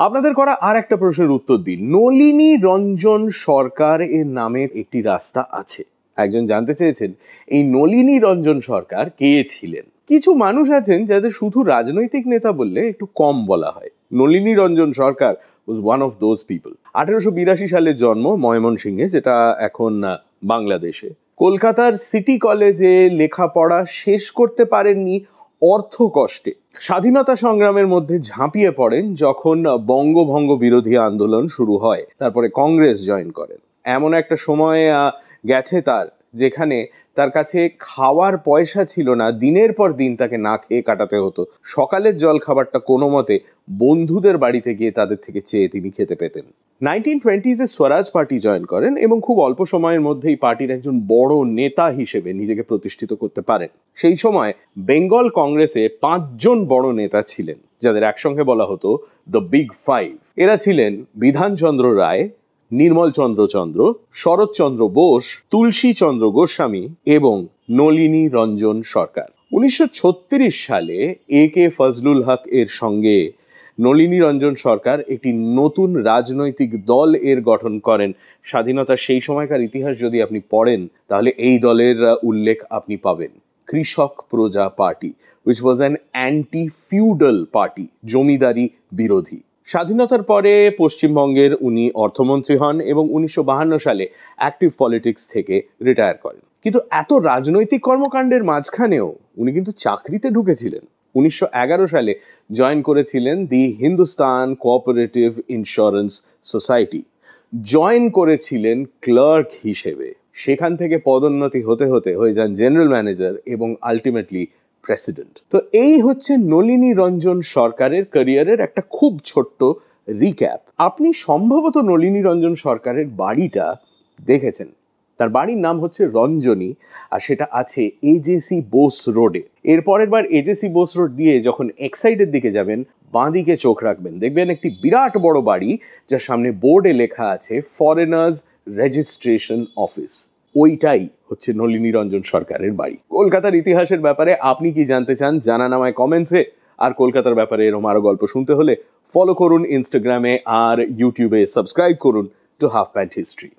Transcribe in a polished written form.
আপনাদের করা আর একটা প্রশ্নের উত্তর দিন। নলিনী রঞ্জন সরকার এর নামে একটি রাস্তা আছে। একজন জানতে চেয়েছেন এই নলিনী রঞ্জন সরকার কে ছিলেন। কিছু মানুষ আছেন যাদের শুধু রাজনৈতিক নেতা বললে একটু কম বলা হয়। নলিনী রঞ্জন সরকার was one of those people। 1882 সালে জন্ম ময়মনসিংহে, যেটা এখন বাংলাদেশে। কলকাতার সিটি কলেজে লেখাপড়া শেষ করতে পারেননি অর্থ কষ্টে। স্বাধীনতা সংগ্রামের মধ্যে ঝাঁপিয়ে পড়েন যখন বঙ্গভঙ্গ বিরোধী আন্দোলন শুরু হয়। তারপরে কংগ্রেস জয়েন করেন। এমন একটা সময় গেছে তার যেখানে তার কাছে খাওয়ার পয়সা ছিল না, দিনের পর দিন তাকে না খেয়ে কাটাতে হতো। সকালের জল খাবারটা কোনো মতে বন্ধুদের বাড়িতে গিয়ে তাদের থেকে চেয়ে তিনি খেতে পেতেন। 1920s স্বরাজ পার্টি জয়েন করেন এবং খুব অল্প সময়ের মধ্যেই পার্টির একজন বড় নেতা হিসেবে নিজেকে প্রতিষ্ঠিত করতে পারেন। সেই সময় বেঙ্গল কংগ্রেসে 5 জন বড় নেতা ছিলেন, যাদের একসঙ্গে বলা হতো দ্য বিগ ফাইভ। এরা ছিলেন বিধানচন্দ্র রায়, নির্মল চন্দ্র, শরৎচন্দ্র বোস, তুলসী চন্দ্র গোস্বামী এবং নলিনী রঞ্জন সরকার। 1936 সালে A.K. ফজলুল হক এর সঙ্গে নলিনী রঞ্জন সরকার একটি নতুন রাজনৈতিক দল এর গঠন করেন। স্বাধীনতার সেই সময়কার ইতিহাস যদি আপনি পড়েন তাহলে এই দলের উল্লেখ আপনি পাবেন, কৃষক প্রজা party, which was an anti-feudal party, জমিদারি বিরোধী। স্বাধীনতার পরে পশ্চিমবঙ্গের উনি অর্থমন্ত্রী হন এবং 1952 সালে অ্যাক্টিভ পলিটিক্স থেকে রিটায়ার করেন। কিন্তু এত রাজনৈতিক কর্মকাণ্ডের মাঝখানেও উনি কিন্তু চাকরিতে ঢুকেছিলেন। 1911 সালে জয়েন করেছিলেন the Hindustan cooperative insurance society. Join করেছিলেন ক্লার্ক হিসেবে। সেখান থেকে পদোন্নতি হতে হতে হয়ে যান জেনারেল ম্যানেজার এবং আলটিমেটলি প্রেসিডেন্ট। তো এই হচ্ছে নলিনী রঞ্জন সরকারের ক্যারিয়ারের একটা খুব ছোট্ট রিক্যাপ। আপনি সম্ভবত নলিনী রঞ্জন সরকারের বাড়িটা দেখেছেন। তার বাড়ির নাম হচ্ছে রঞ্জনী, আর সেটা আছে এজেসি বোস রোডে। এর পরের বার এজেসি বোস রোড দিয়ে যখন এক্সাইডের দিকে যাবেন, বাঁদিকে চোখ রাখবেন, দেখবেন একটি বিরাট বড় বাড়ি, যার সামনে বোর্ডে লেখা আছে ফরেনার্স রেজিস্ট্রেশন অফিস। ওইটাই হচ্ছে নলিনী রঞ্জন সরকারের বাড়ি। কলকাতার ইতিহাসের ব্যাপারে আপনি কি জানতে চান জানান আমায় কমেন্টসে। আর কলকাতার ব্যাপারে এরকম আরো গল্প শুনতে হলে ফলো করুন ইনস্টাগ্রামে আর ইউটিউবে সাবস্ক্রাইব করুন টু হাফ প্যান্ট হিস্ট্রি।